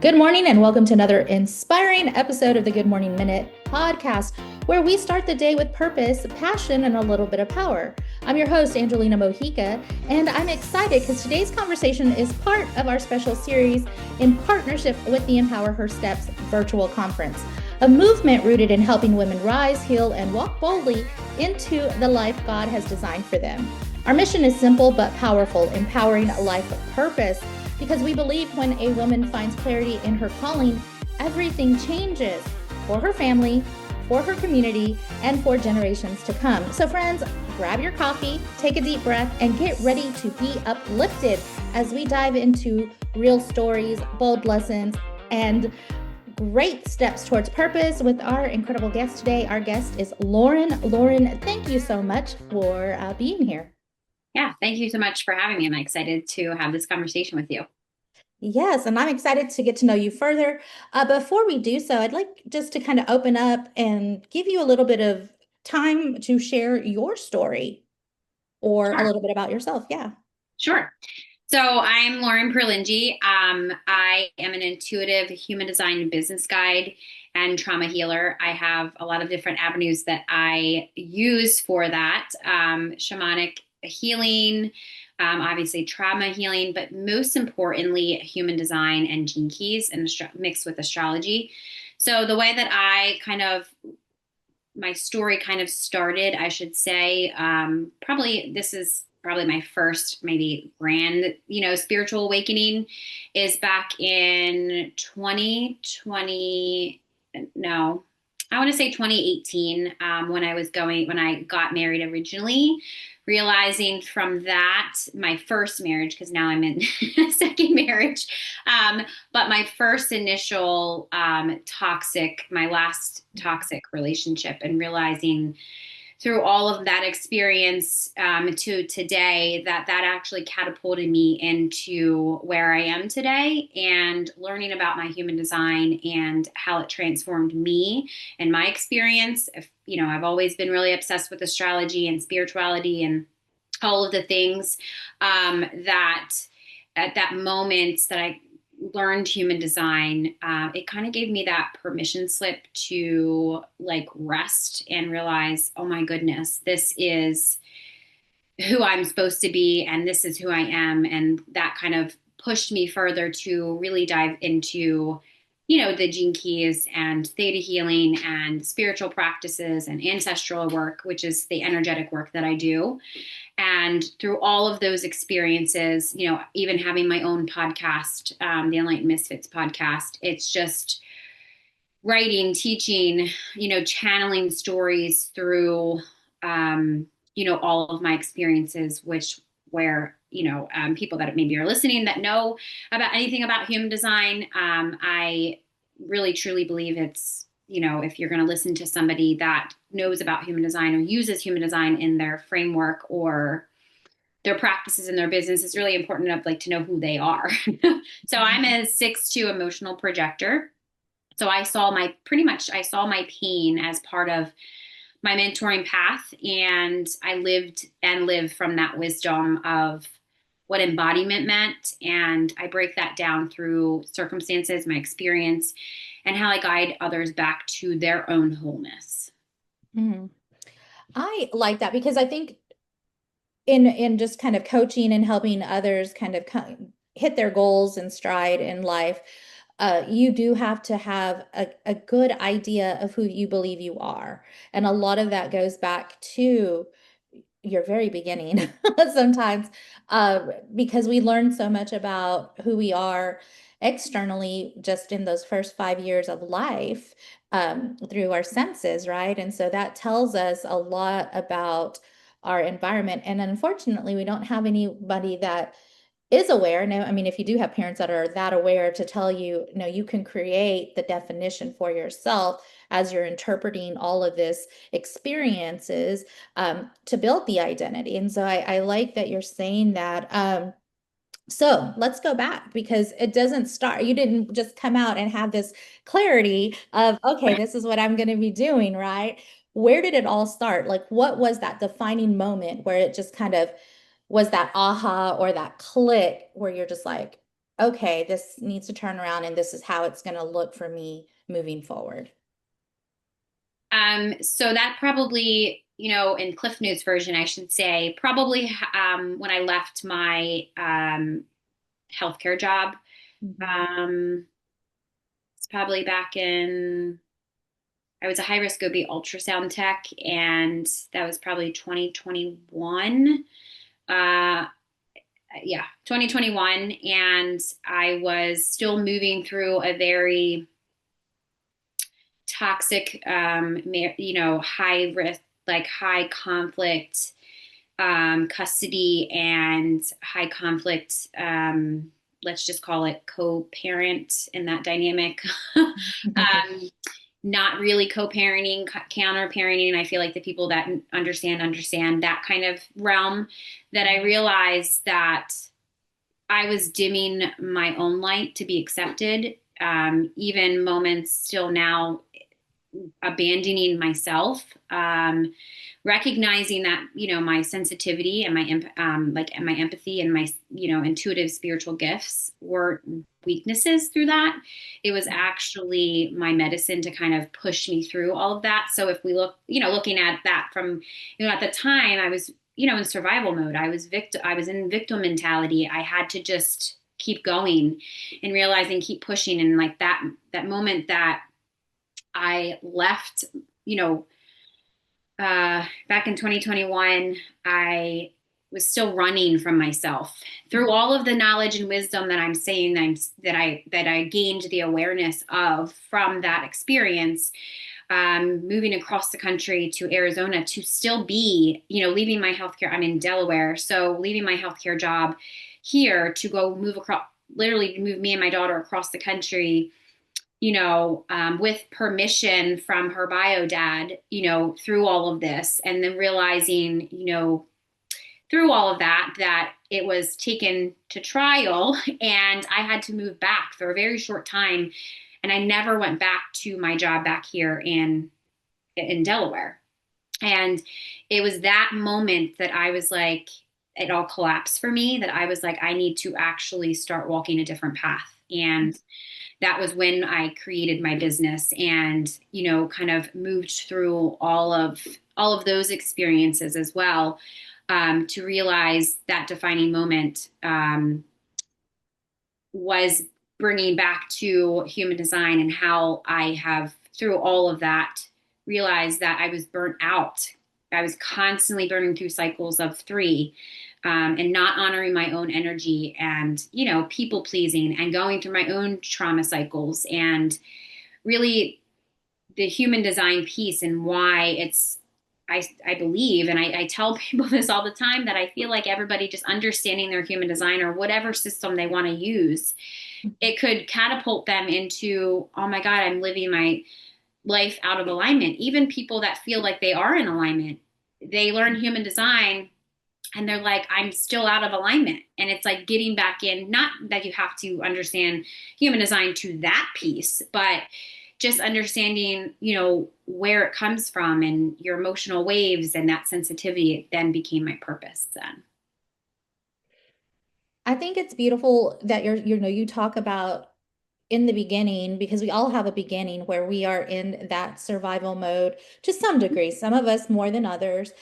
Good morning, and welcome to another inspiring episode of the Good Morning Minute podcast, where we start the day with purpose, passion, and a little bit of power. I'm your host, Angelina Mojica, and I'm excited because today's conversation is part of our special series in partnership with the Empower Her Steps virtual conference, a movement rooted in helping women rise, heal, and walk boldly into the life God has designed for them. Our mission is simple but powerful, empowering a life of purpose. Because we believe when a woman finds clarity in her calling, everything changes for her family, for her community, and for generations to come. So friends, grab your coffee, take a deep breath, and get ready to be uplifted as we dive into real stories, bold lessons, and great steps towards purpose with our incredible guest today. Our guest is Lauren. Lauren, thank you so much for being here. Yeah, thank you so much for having me. I'm excited to have this conversation with you. Yes, and I'm excited to get to know you further. Before we do so, I'd like just to kind of open up and give you a little bit of time to share your story or a Sure. little bit about yourself. Yeah. Sure. So I'm Lauren Pearlingi. I am an intuitive human design business guide and trauma healer. I have a lot of different avenues that I use for that. Shamanic healing, obviously trauma healing, but most importantly, human design and gene keys and mixed with astrology. So the way that my story kind of started, I should say. This is probably my first maybe grand, spiritual awakening is back in 2020. No, I want to say 2018, when I got married originally, realizing from that, my first marriage, because now I'm in a second marriage, but my first initial my last toxic relationship, and realizing through all of that experience to today that actually catapulted me into where I am today, and learning about my human design and how it transformed me and my experience. I've always been really obsessed with astrology and spirituality and all of the things that at that moment that I learned human design, it kind of gave me that permission slip to like rest and realize, oh my goodness, this is who I'm supposed to be, and this is who I am. And that kind of pushed me further to really dive into, the gene keys and theta healing and spiritual practices and ancestral work, which is the energetic work that I do. And through all of those experiences, even having my own podcast, the Enlightened Misfits podcast, it's just writing, teaching, channeling stories through, all of my experiences, people that maybe are listening that know about anything about human design. I really truly believe it's, if you're going to listen to somebody that knows about human design or uses human design in their framework or their practices in their business, it's really important to know who they are. So I'm a 6'2" emotional projector. So I saw my pain as part of my mentoring path, and I lived and live from that wisdom of what embodiment meant. And I break that down through circumstances, my experience, and how I guide others back to their own wholeness. Mhm. I like that because I think in just kind of coaching and helping others kind of hit their goals and stride in life, you do have to have a good idea of who you believe you are. And a lot of that goes back to your very beginning sometimes, because we learn so much about who we are externally just in those first 5 years of life, through our senses, right? And so that tells us a lot about our environment. And unfortunately, we don't have anybody that is aware. No, I mean, if you do have parents that are that aware to tell you, no, you can create the definition for yourself as you're interpreting all of this experiences, to build the identity. And so I like that you're saying that. So let's go back because it doesn't start, you didn't just come out and have this clarity of, okay, this is what I'm going to be doing, right? Where did it all start? Like, what was that defining moment where it just kind of was that aha or that click where you're just like, okay, this needs to turn around and this is how it's going to look for me moving forward. So that probably, in Cliff Notes version, I should say, probably when I left my healthcare job. Mhm. Um, it's probably back in, I was a high risk OB ultrasound tech, and that was probably 2021. Uh, yeah, 2021. And I was still moving through a very toxic, high risk, like high conflict custody and high conflict, let's just call it co-parent in that dynamic. Not really co-parenting, counter-parenting. I feel like the people that understand that kind of realm, that I realized that I was dimming my own light to be accepted. Even moments still now, abandoning myself, recognizing that, my sensitivity and my empathy and my, intuitive spiritual gifts were weaknesses through that. It was actually my medicine to kind of push me through all of that. So if we look, looking at that from, at the time I was, in survival mode. I was in victim mentality. I had to just keep going and realizing, keep pushing. And like that moment that I left, you know, back in 2021, I was still running from myself through all of the knowledge and wisdom that I'm saying that I gained the awareness of from that experience. Moving across the country to Arizona to still be, leaving my healthcare. I'm in Delaware, so leaving my healthcare job here to go move across, literally move me and my daughter across the country, with permission from her bio dad, through all of this. And then realizing, through all of that, that it was taken to trial and I had to move back for a very short time. And I never went back to my job back here in Delaware. And it was that moment that I was like, it all collapsed for me, that I was like, I need to actually start walking a different path. And that was when I created my business and, kind of moved through all of those experiences as well, to realize that defining moment, was bringing back to human design, and how I have, through all of that, realized that I was burnt out. I was constantly burning through cycles of three, and not honoring my own energy, and, people pleasing and going through my own trauma cycles, and really the human design piece, and why it's, I believe, and I tell people this all the time, that I feel like everybody just understanding their human design or whatever system they want to use, it could catapult them into, oh my God, I'm living my life out of alignment. Even people that feel like they are in alignment, they learn human design and they're like, I'm still out of alignment. And it's like getting back in, not that you have to understand human design to that piece, but just understanding, where it comes from and your emotional waves and that sensitivity. It then became my purpose then. I think it's beautiful that you talk about in the beginning, because we all have a beginning where we are in that survival mode to some degree, some of us more than others,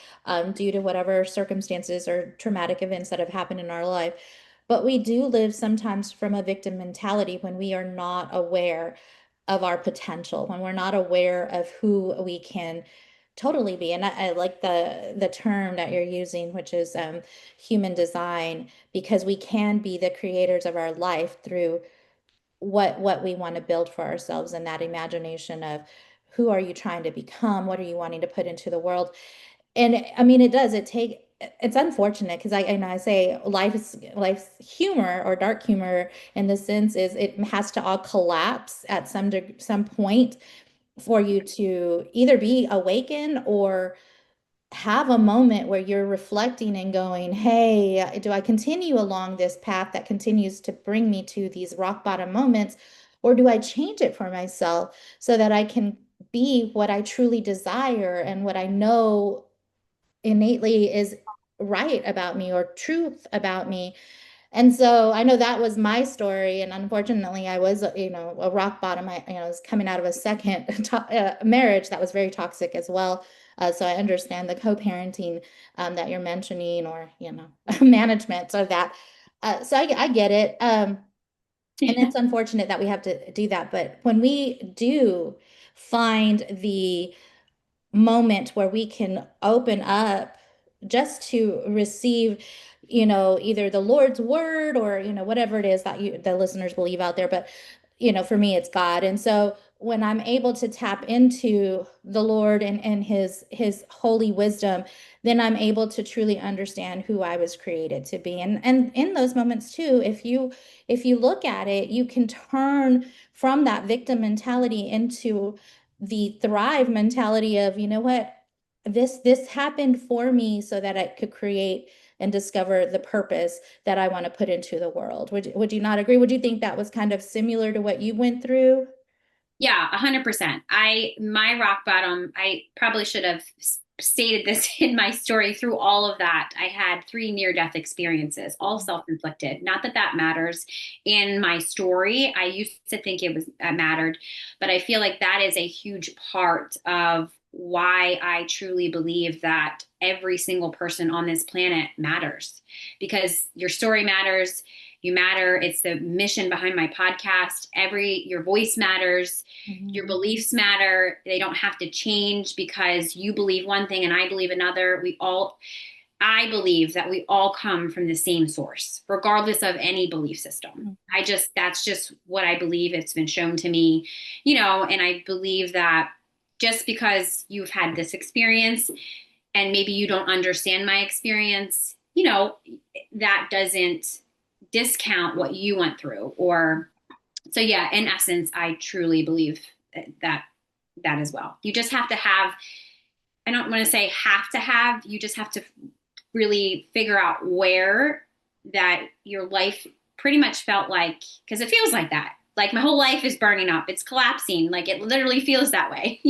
due to whatever circumstances or traumatic events that have happened in our life. But we do live sometimes from a victim mentality when we are not aware of our potential, when we're not aware of who we can totally be. And I like the term that you're using, which is human design, because we can be the creators of our life through what we want to build for ourselves, and that imagination of who are you trying to become, what are you wanting to put into the world. And I mean, it's unfortunate because I say life's humor or dark humor in the sense is it has to all collapse at some point for you to either be awakened or have a moment where you're reflecting and going, hey, do I continue along this path that continues to bring me to these rock bottom moments, or do I change it for myself so that I can be what I truly desire and what I know innately is right about me or truth about me? And so I know that was my story. And unfortunately, I was, a rock bottom. I was coming out of a second marriage that was very toxic as well. So I understand the co-parenting that you're mentioning, or, management of that. So I get it. And it's unfortunate that we have to do that. But when we do find the moment where we can open up just to receive, either the Lord's word, or, whatever it is that the listeners believe out there. But, for me, it's God. And so when I'm able to tap into the Lord and his holy wisdom, then I'm able to truly understand who I was created to be. And in those moments too, if you look at it, you can turn from that victim mentality into the thrive mentality of, what, this happened for me so that I could create and discover the purpose that I want to put into the world. Would you not agree? Would you think that was kind of similar to what you went through? Yeah, 100%. My rock bottom, I probably should have stated this in my story. Through all of that, I had three near-death experiences, all self-inflicted. Not that that matters in my story. I used to think it was mattered, but I feel like that is a huge part of why I truly believe that every single person on this planet matters, because your story matters. You matter. It's the mission behind my podcast. Your voice matters. Your Mhm. beliefs matter. They don't have to change because you believe one thing and I believe another. I believe that we all come from the same source, regardless of any belief system. That's just what I believe. It's been shown to me, and I believe that just because you've had this experience and maybe you don't understand my experience, that doesn't discount what you went through. Or so yeah, in essence, I truly believe that that as well. You just have to have, I don't want to say have to have, you just have to really figure out where that your life pretty much felt like, because it feels like that. Like my whole life is burning up, it's collapsing. Like it literally feels that way,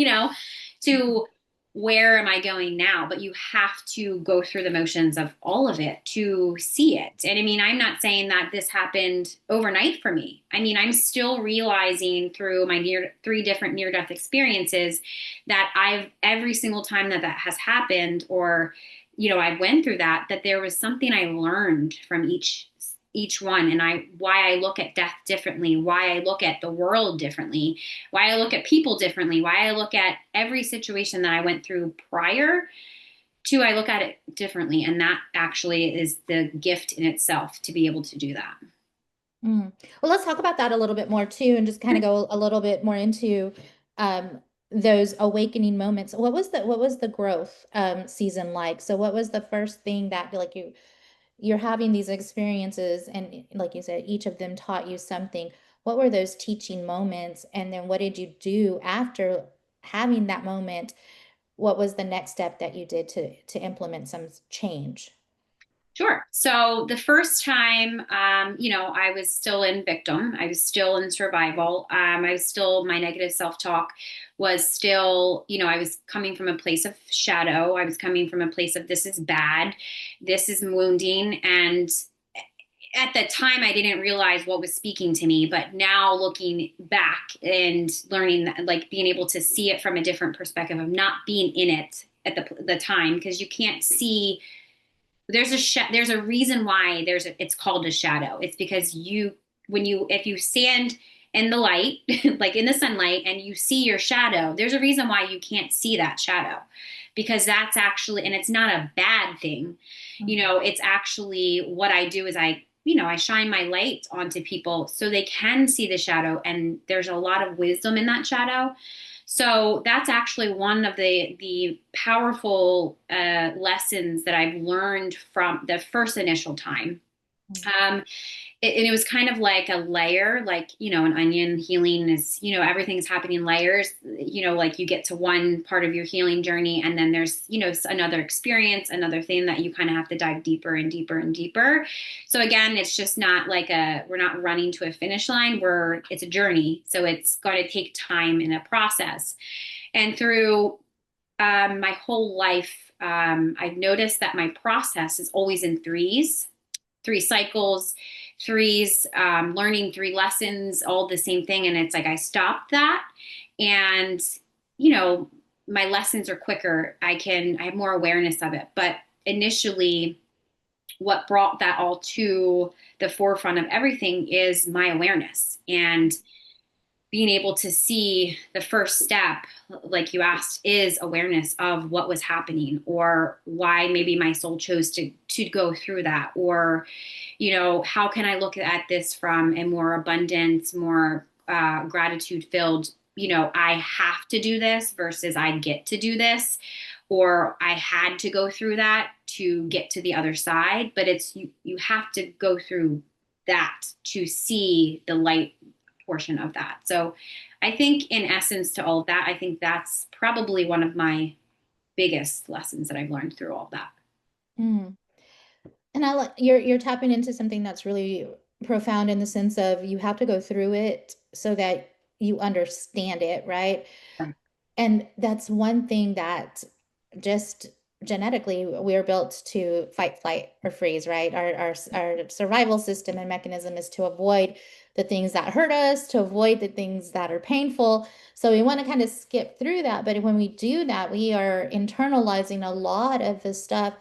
to where am I going now? But you have to go through the motions of all of it to see it. And I mean, I'm not saying that this happened overnight for me. I mean, I'm still realizing through my three different near death experiences that every single time that that has happened, or I went through that there was something I learned from each one, and why I look at death differently, why I look at the world differently, why I look at people differently, why I look at every situation that I went through prior to, I look at it differently. And that actually is the gift in itself, to be able to do that. Mm. Well, let's talk about that a little bit more too, and just kind of go a little bit more into um, those awakening moments. What was the growth season like? So, what was the first thing that, like, you're having these experiences, and like you said, each of them taught you something. What were those teaching moments, and then what did you do after having that moment? What was the next step that you did to implement some change? Sure. So the first time, I was still in victim. I was still in survival. My negative self-talk was still, I was coming from a place of shadow. I was coming from a place of, this is bad, this is wounding. And at the time, I didn't realize what was speaking to me. But now looking back and learning that, like being able to see it from a different perspective of not being in it at the time, because you can't see, there's a reason why it's called a shadow. It's because if you stand in the light, like in the sunlight, and you see your shadow, there's a reason why you can't see that shadow, because that's actually, and it's not a bad thing. It's actually, what I do is I shine my light onto people so they can see the shadow, and there's a lot of wisdom in that shadow. So that's actually one of the powerful lessons that I've learned from the first initial time. Um, and it was kind of like a layer, like, an onion. Healing is, everything's happening in layers. Like you get to one part of your healing journey, and then there's, another experience, another thing that you kind of have to dive deeper and deeper and deeper. So again, it's just not like we're not running to a finish line. It's a journey. So it's going to take time and a process. And through my whole life, I've noticed that my process is always in threes. three cycles, threes, learning three lessons, all the same thing. And it's like I stopped that, and you know, my lessons are quicker. I have more awareness of it. But initially, what brought that all to the forefront of everything is my awareness and being able to see the first step, like you asked, is awareness of what was happening or why maybe my soul chose to go through that, or how can I look at this from a more abundant, more gratitude filled, I have to do this versus I get to do this, or I had to go through that to get to the other side. But it's you have to go through that to see the light portion of that. So I think in essence to all of that, I think that's probably one of my biggest lessons that I've learned through all of that. Mm. And I like you're tapping into something that's really profound in the sense of you have to go through it so that you understand it, right? And that's one thing that just genetically we're built to fight, flight, or freeze, right? Our survival system and mechanism is to avoid the things that hurt us, to avoid the things that are painful. So we want to kind of skip through that. But when we do that, we are internalizing a lot of the stuff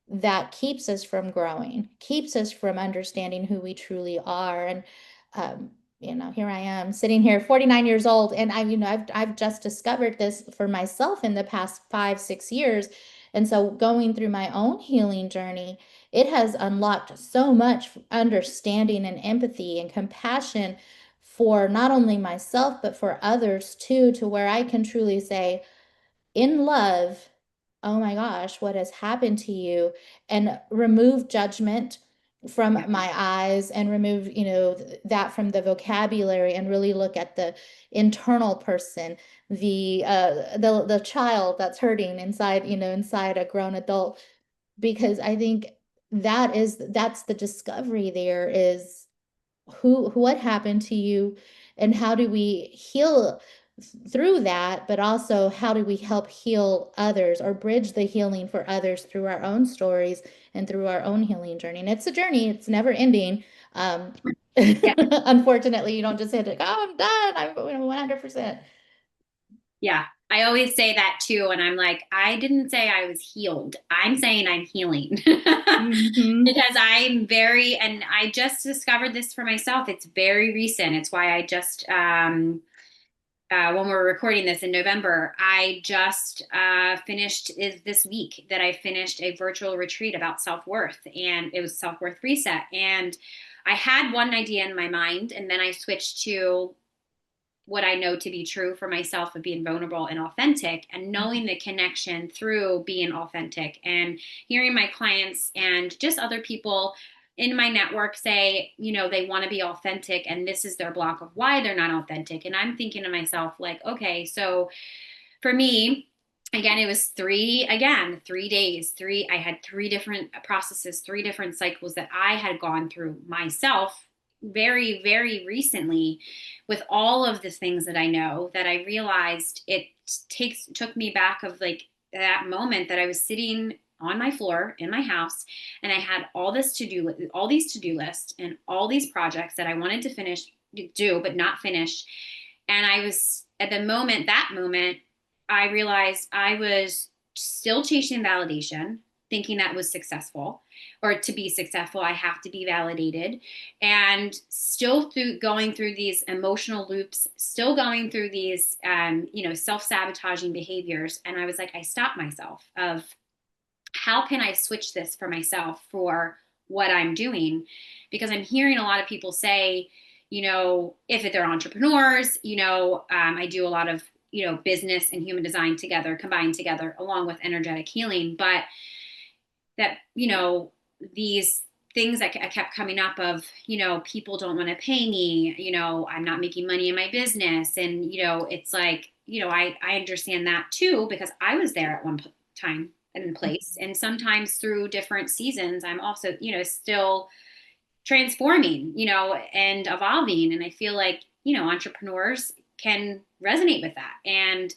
that keeps us from growing, keeps us from understanding who we truly are. And um, here I am sitting here, 49 years old, and I've just discovered this for myself in the past 5, 6 years. And so going through my own healing journey, it has unlocked so much understanding and empathy and compassion for not only myself, but for others too, to where I can truly say, in love, oh my gosh, what has happened to you? And remove judgment from Yeah. my eyes and remove, that from the vocabulary and really look at the internal person, the child that's hurting inside, inside a grown adult. Because I think that's the discovery there is what happened to you and how do we heal through that, but also how do we help heal others or bridge the healing for others through our own stories and through our own healing journey. And it's a journey, it's never ending. um Yeah. Unfortunately, you don't just hit like, oh, I'm done, I'm 100%. Yeah. I always say that too. And I'm like, I didn't say I was healed. I'm saying I'm healing Hmm. because and I just discovered this for myself. It's very recent. It's why I just, when we're recording this in November, I just finished is this week that I finished a virtual retreat about self-worth, and it was self-worth reset. And I had one idea in my mind, and then I switched to what I know to be true for myself of being vulnerable and authentic, and knowing the connection through being authentic and hearing my clients and just other people in my network say, they want to be authentic and this is their block of why they're not authentic. And I'm thinking to myself, like, okay, so for me, again, it was 3 days, I had three different processes, three different cycles that I had gone through myself very, very recently with all of the things that I know, that I realized it took me back of like that moment that I was sitting on my floor in my house and I had all these to-do lists and all these projects that I wanted to do but not finish. And I was at that moment, I realized I was still chasing validation, thinking that was successful, or to be successful, I have to be validated, and still going through these emotional loops, still going through these, self-sabotaging behaviors. And I was like, I stopped myself of how can I switch this for myself for what I'm doing? Because I'm hearing a lot of people say, if they're entrepreneurs, I do a lot of, business and human design together, combined together, along with energetic healing. But that, these things that I kept coming up of, people don't want to pay me, I'm not making money in my business. And, it's like, I understand that too, because I was there at one time and place. And sometimes through different seasons, I'm also, still transforming, and evolving. And I feel like, entrepreneurs can resonate with that. And,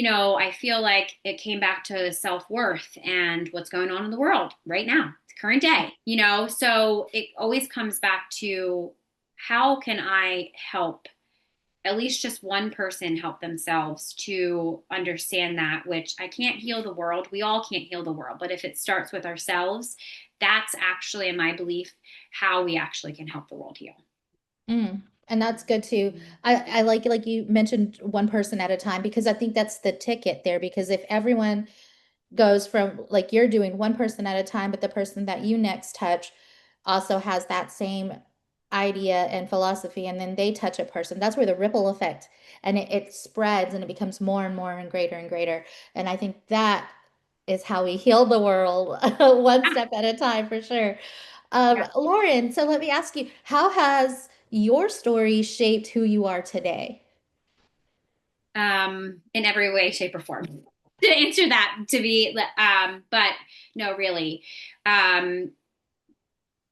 I feel like it came back to self worth and what's going on in the world right now. current day, so it always comes back to how can I help at least just one person help themselves to understand that, which I can't heal the world. We all can't heal the world. But if it starts with ourselves, that's actually, in my belief, how we actually can help the world heal. Mm. And that's good too. I like you mentioned one person at a time because I think that's the ticket there. Because if everyone goes from like you're doing one person at a time, but the person that you next touch also has that same idea and philosophy, and then they touch a person. That's where the ripple effect and it spreads and it becomes more and more and greater and greater. And I think that is how we heal the world, one step at a time for sure. Yeah. Lauren, so let me ask you, how has your story shaped who you are today? In every way, shape, or form. To answer that, but no, really. Um,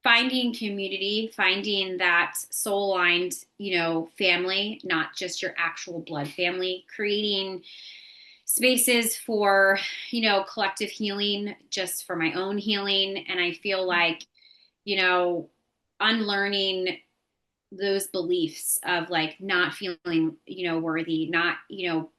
Finding community, finding that soul aligned, family, not just your actual blood family, creating spaces for, collective healing, just for my own healing. And I feel like, you know, unlearning those beliefs of like not feeling, worthy, not,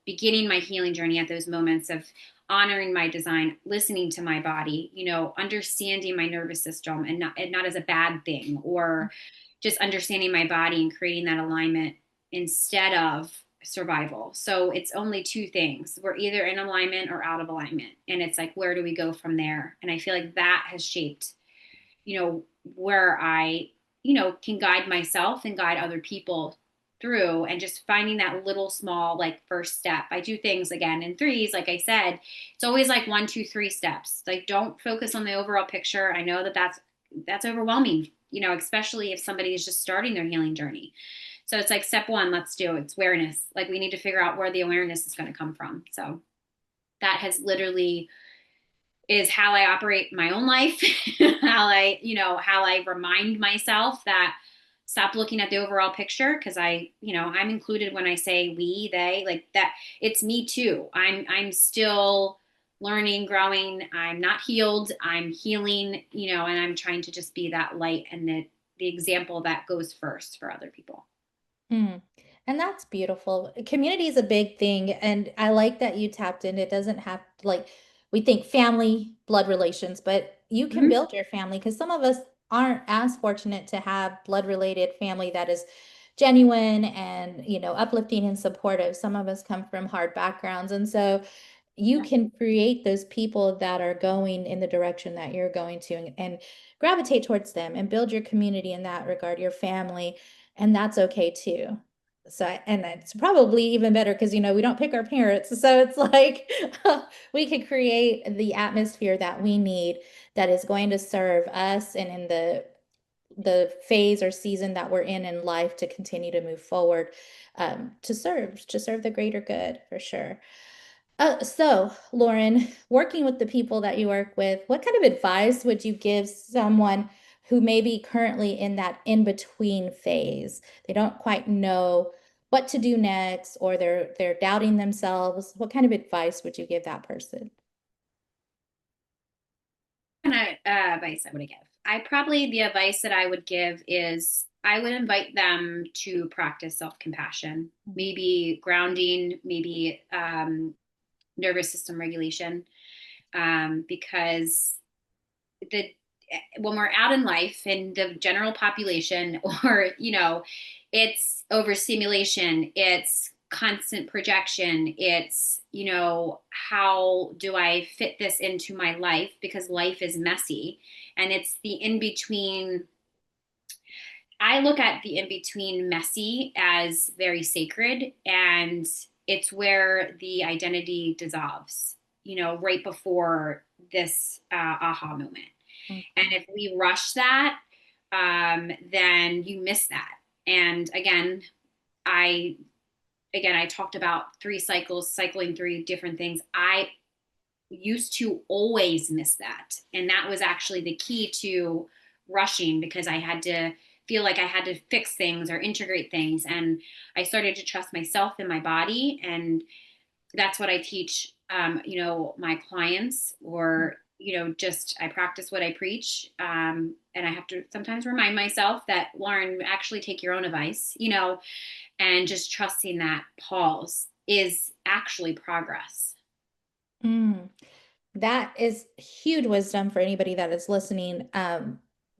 beginning my healing journey at those moments of honoring my design, listening to my body, understanding my nervous system and not as a bad thing, or just understanding my body and creating that alignment instead of survival. So it's only two things. We're either in alignment or out of alignment. And it's like, where do we go from there? And I feel like that has shaped, where I, can guide myself and guide other people through, and just finding that little small like first step. I do things again in threes. Like I said, it's always like 1, 2, 3 steps. Like, don't focus on the overall picture. I know that that's overwhelming, especially if somebody is just starting their healing journey. So it's like step one, let's do it. It's awareness. Like, we need to figure out where the awareness is going to come from. So that has literally is how I operate my own life, how I remind myself that stop looking at the overall picture, because I'm included when I say we, they, like that. It's me too. I'm still learning, growing. I'm not healed. I'm healing, and I'm trying to just be that light and the example that goes first for other people. Mm. And that's beautiful. Community is a big thing. And I like that you tapped in. It doesn't have like we think family, blood relations, but you can Mm-hmm. build your family because some of us aren't as fortunate to have blood related family that is genuine and, uplifting and supportive. Some of us come from hard backgrounds. And so you Yeah. can create those people that are going in the direction that you're going to and gravitate towards them and build your community in that regard, your family, and that's okay too. So, and it's probably even better because, we don't pick our parents. So it's like we could create the atmosphere that we need that is going to serve us and in the phase or season that we're in life to continue to move forward, to serve the greater good for sure. So, Lauren, working with the people that you work with, what kind of advice would you give someone who may be currently in that in-between phase? They don't quite know what to do next, or they're doubting themselves. What kind of advice would you give that person? Kind of advice I would give. The advice that I would give is I would invite them to practice self compassion, maybe grounding, maybe nervous system regulation, because the when we're out in life in the general population, or it's overstimulation, it's constant projection, it's how do I fit this into my life, because life is messy, and it's the in between. I look at the in between messy as very sacred, and it's where the identity dissolves, right before this aha moment. And if we rush that, then you miss that. And I I talked about 3 cycles, cycling 3 different things. I used to always miss that, and that was actually the key to rushing, because I had to feel like I had to fix things or integrate things, and I started to trust myself and my body, and that's what I teach, my clients, or just I practice what I preach. And I have to sometimes remind myself that, Lauren, actually take your own advice, and just trusting that pause is actually progress. Mm. That is huge wisdom for anybody that is listening.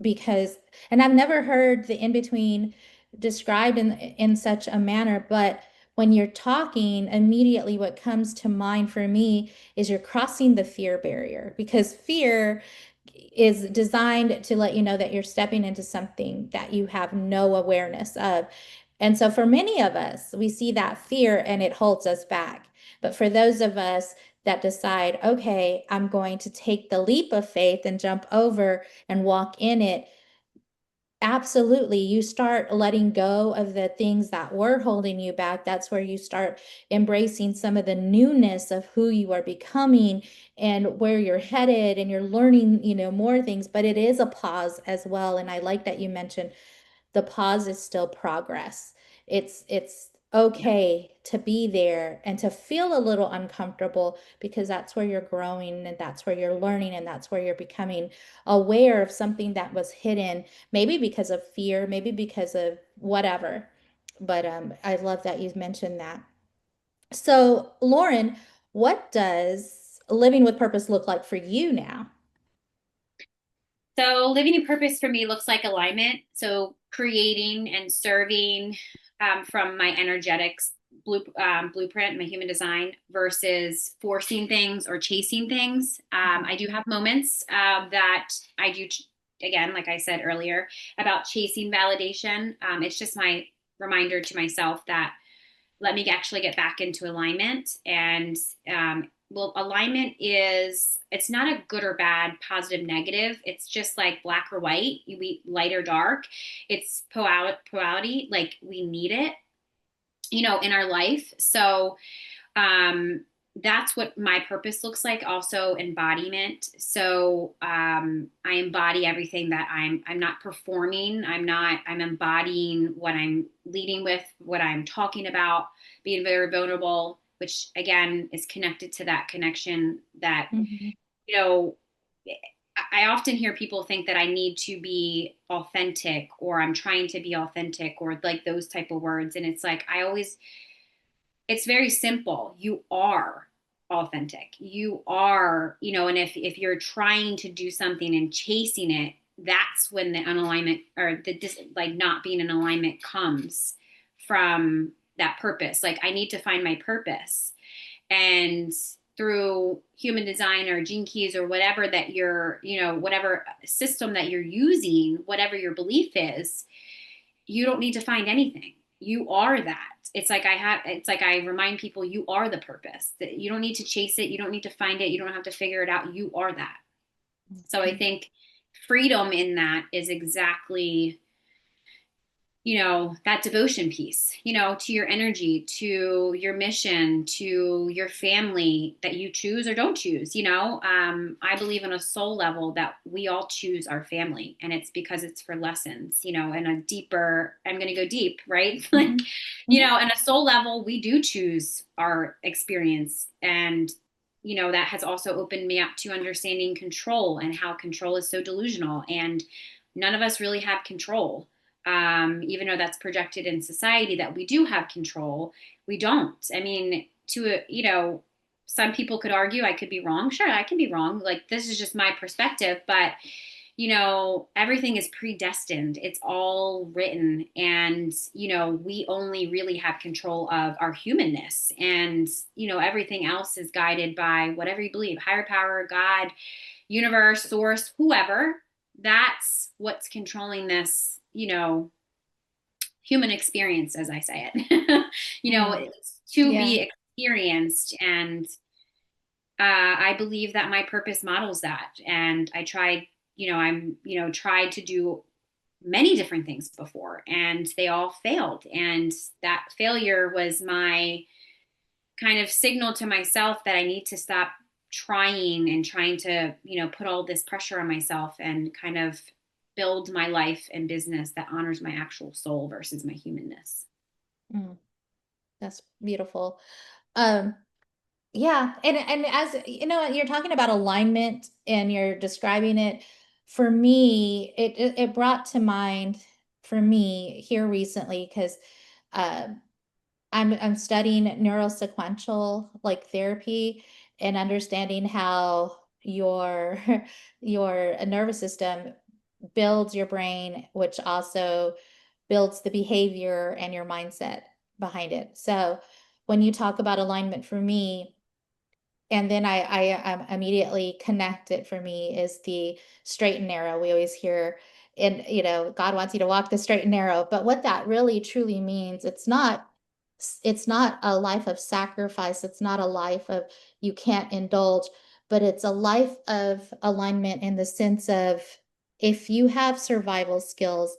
Because, and I've never heard the in between described in such a manner, but when you're talking, immediately what comes to mind for me is you're crossing the fear barrier because fear is designed to let you know that you're stepping into something that you have no awareness of. And so for many of us, we see that fear and it holds us back. But for those of us that decide, okay, I'm going to take the leap of faith and jump over and walk in it. Absolutely. You start letting go of the things that were holding you back. That's where you start embracing some of the newness of who you are becoming and where you're headed, and you're learning, more things. But it is a pause as well. And I like that you mentioned the pause is still progress. It's Yeah. okay to be there and to feel a little uncomfortable because that's where you're growing and that's where you're learning and that's where you're becoming aware of something that was hidden, maybe because of fear, maybe because of whatever. But I love that you mentioned that. So, Lauren, what does living with purpose look like for you now? So living in purpose for me looks like alignment. So creating and serving from my energetics blueprint, my human design, versus forcing things or chasing things. I do have moments that I do, again, like I said earlier, about chasing validation. It's just my reminder to myself that let me actually get back into alignment. And well, alignment is, it's not a good or bad, positive, negative. It's just like black or white, we light or dark. It's polarity, like we need it, in our life. So um, that's what my purpose looks like. Also embodiment. So I embody everything that I'm not performing. I'm embodying what I'm leading with, what I'm talking about, being very vulnerable, which again is connected to that connection that, Mhm. you know, I often hear people think that I need to be authentic, or I'm trying to be authentic, or like those type of words. And it's like, it's very simple. You are authentic. You are, and if you're trying to do something and chasing it, that's when the unalignment or like not being in alignment comes from that purpose. Like I need to find my purpose. And through human design or gene keys or whatever that you're, whatever system that you're using, whatever your belief is, you don't need to find anything. You are that. It's like I remind people, you are the purpose. That you don't need to chase it, you don't need to find it, you don't have to figure it out. You are that. So I think freedom in that is exactly, that devotion piece, to your energy, to your mission, to your family that you choose or don't choose. I believe on a soul level that we all choose our family, and it's because it's for lessons, and a deeper, I'm going to go deep, right? Like, Mhm. Mhm. on a soul level, we do choose our experience. And, that has also opened me up to understanding control and how control is so delusional. And none of us really have control, even though that's projected in society that we do have control, we don't. I mean, some people could argue I could be wrong. Sure, I can be wrong. Like this is just my perspective, but everything is predestined. It's all written, and we only really have control of our humanness, and everything else is guided by whatever you believe, higher power, God, universe, source, whoever. That's what's controlling this, human experience, as I say it. Mm. It's to Yeah. be experienced. And I believe that my purpose models that. And I tried, tried to do many different things before, and they all failed. And that failure was my kind of signal to myself that I need to stop trying and trying to, put all this pressure on myself and kind of build my life and business that honors my actual soul versus my humanness. Mm. That's beautiful. Um, Yeah, and as you know, you're talking about alignment and you're describing it. For me, it brought to mind for me here recently because uh, I'm studying neurosequential like therapy and understanding how your your nervous system builds your brain, which also builds the behavior and your mindset behind it. So when you talk about alignment for me, and then immediately connect it for me is the straight and narrow. We always hear, and God wants you to walk the straight and narrow. But what that really truly means, it's not a life of sacrifice. It's not a life of you can't indulge, but it's a life of alignment in the sense of if you have survival skills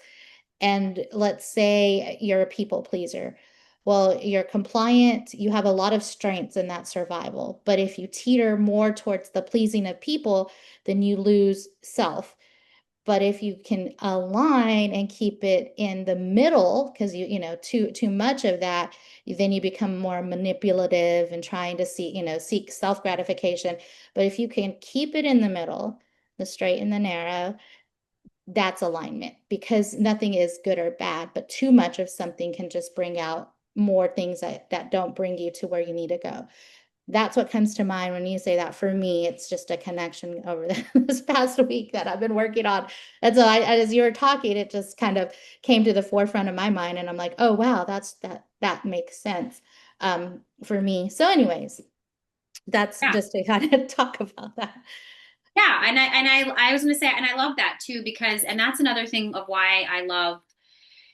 and let's say you're a people pleaser. Well, you're compliant, you have a lot of strengths in that survival. But if you teeter more towards the pleasing of people, then you lose self. But if you can align and keep it in the middle, because too much of that, then you become more manipulative and trying to seek self-gratification. But if you can keep it in the middle, the straight and the narrow, that's alignment because nothing is good or bad, but too much of something can just bring out more things that don't bring you to where you need to go. That's what comes to mind when you say that. For me, it's just a connection over this past week that I've been working on. And so as you were talking, it just kind of came to the forefront of my mind. And I'm like, oh, wow, that makes sense for me. So anyways, that's Yeah. just to kind of talk about that. Yeah, and I was going to say, and I love that too because, and that's another thing of why I love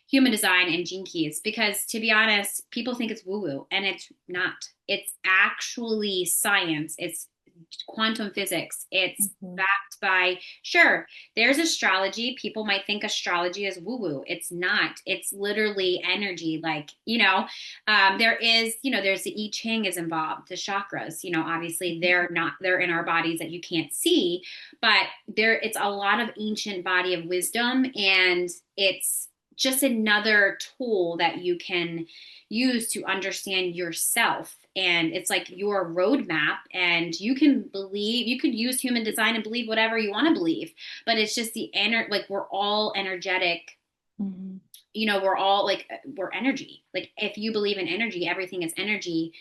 human design and gene keys because to be honest, people think it's woo woo and it's not. It's actually science. It's quantum physics. It's Mhm. backed by, sure, there's astrology. People might think astrology is woo woo. It's not. It's literally energy. Like, there is, there's the I Ching is involved, the chakras, obviously they're not, they're in our bodies that you can't see, but it's a lot of ancient body of wisdom and it's just another tool that you can use to understand yourself. And it's like your roadmap, and you could use human design and believe whatever you want to believe, but it's just like we're all energetic. Mhm. We're all like, we're energy. Like if you believe in energy, everything is energy,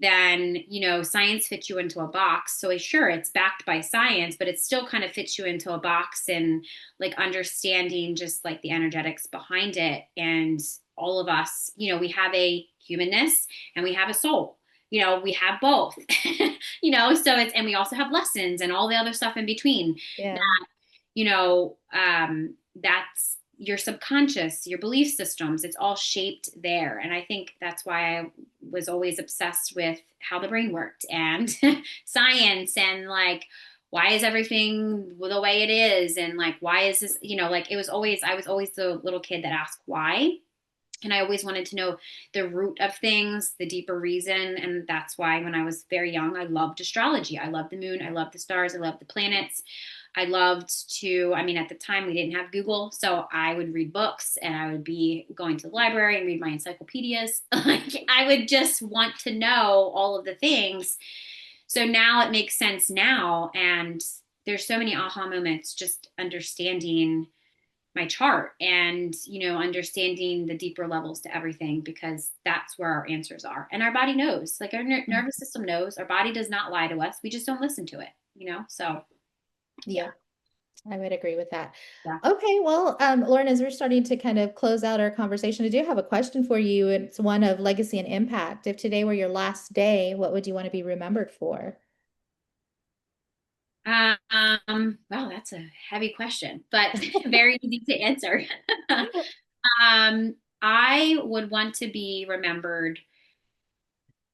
then science fits you into a box. So sure, it's backed by science, but it still kind of fits you into a box and like understanding just like the energetics behind it. And all of us, we have a humanness and we have a soul. We have both. So it's, and we also have lessons and all the other stuff in between Yeah. that, that's your subconscious, your belief systems, it's all shaped there. And I think that's why I was always obsessed with how the brain worked and science and like, why is everything the way it is? And like, why is this, like I was always the little kid that asked why. And I always wanted to know the root of things, the deeper reason. And that's why when I was very young, I loved astrology. I loved the moon. I loved the stars. I loved the planets. I loved to, I mean, at the time we didn't have Google. So I would read books and I would be going to the library and read my encyclopedias. Like I would just want to know all of the things. So now it makes sense now. And there's so many aha moments just understanding my chart and understanding the deeper levels to everything because that's where our answers are and our body knows, like our nervous system knows, our body does not lie to us, we just don't listen to it, so yeah. Yeah. I would agree with that. Yeah. Okay, well, Lauren, as we're starting to kind of close out our conversation, I do have a question for you. It's one of legacy and impact. If today were your last day, what would you want to be remembered for? Wow, that's a heavy question, but very easy to answer. I would want to be remembered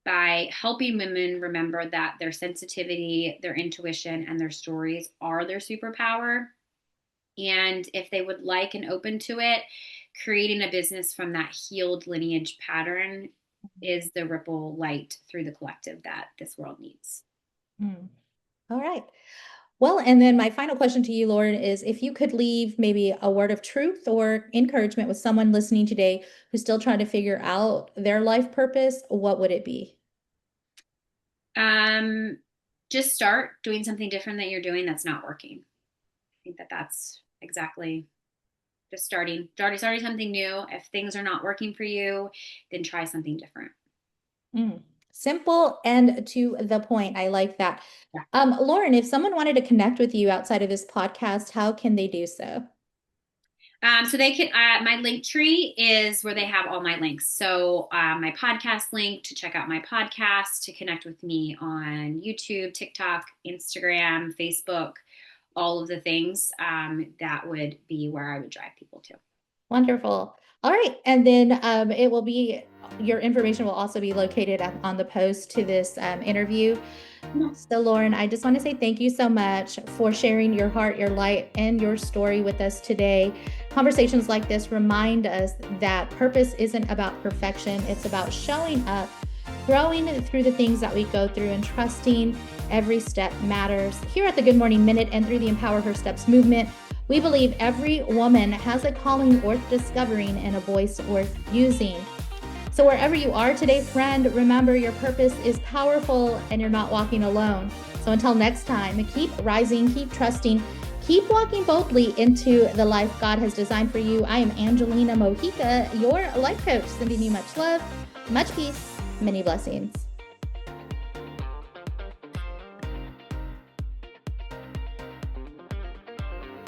by helping women remember that their sensitivity, their intuition, and their stories are their superpower. And if they would like and open to it, creating a business from that healed lineage pattern is the ripple light through the collective that this world needs. Hmm. All right. Well, and then my final question to you, Lauren, is if you could leave maybe a word of truth or encouragement with someone listening today who's still trying to figure out their life purpose, what would it be? Um, just start doing something different that you're doing that's not working. I think that that's exactly just starting something new. If things are not working for you, then try something different. Mm. Simple and to the point. I like that. Yeah. Lauren, if someone wanted to connect with you outside of this podcast, how can they do so? So they can, my link tree is where they have all my links. So my podcast link to check out my podcast, to connect with me on YouTube, TikTok, Instagram, Facebook, all of the things, that would be where I would drive people to. Wonderful. All right. And then it will be, your information will also be located on the post to this interview. So, Lauren, I just want to say thank you so much for sharing your heart, your light, and your story with us today. Conversations like this remind us that purpose isn't about perfection, it's about showing up, growing through the things that we go through, and trusting every step matters. Here at the Good Morning Minute and through the Empower Her Steps movement, we believe every woman has a calling worth discovering and a voice worth using. So wherever you are today, friend, remember your purpose is powerful and you're not walking alone. So until next time, keep rising, keep trusting, keep walking boldly into the life God has designed for you. I am Angelina Mojica, your life coach, sending you much love, much peace, many blessings.